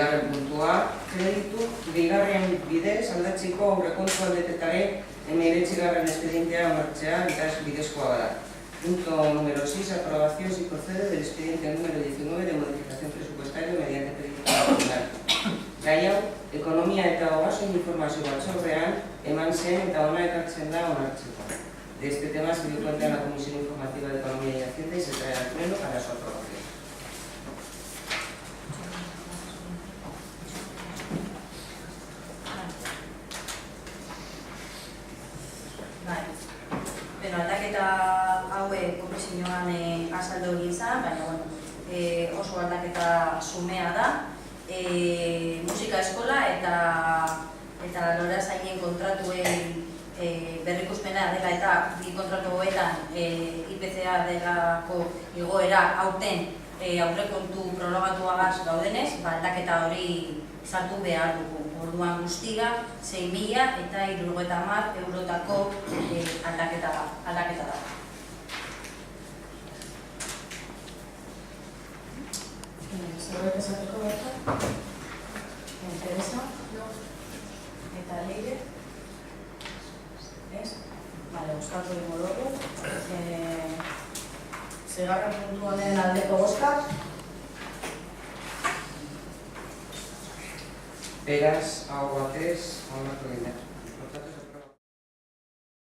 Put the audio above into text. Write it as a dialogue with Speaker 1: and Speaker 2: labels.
Speaker 1: Seigarren puntua, kreditu bigarren bidez aldatzeko aurrekontu aldetetaren 19. expedientea onartzea bidezkoa da. Punto número 6. Aprobación si procede del expediente número 19 de modificación presupuestaria mediante crédito nacional. Gai hau, ekonomia eta ogasun informazio batzordean eman zen eta ona ekartzen da onartzeko. De este tema se dio cuenta en la Comisión Informativa de Economía y Hacienda y se trae al Pleno para su aprobación.
Speaker 2: Aldaketa hauek komisioan azaldu egin zen, baina oso aldaketa sumea da. Musika eskola eta lorazainen kontratuen berrikuspena dela eta bi kontratu hauetan IPCA delako igoera aurten aurrekontu prorrogatuagaz gaudenez, aldaketa hori sartu behar dugu. Orduan guztira 6.030 eurotako aldaketa da. Zerbait esateko bertan? Interesa? Eta leire? Ez? Bale, euskatu dugu dugu. Seigarren puntu honen aldeko bozkak.
Speaker 1: Beraz, hau batez, onartu egin da.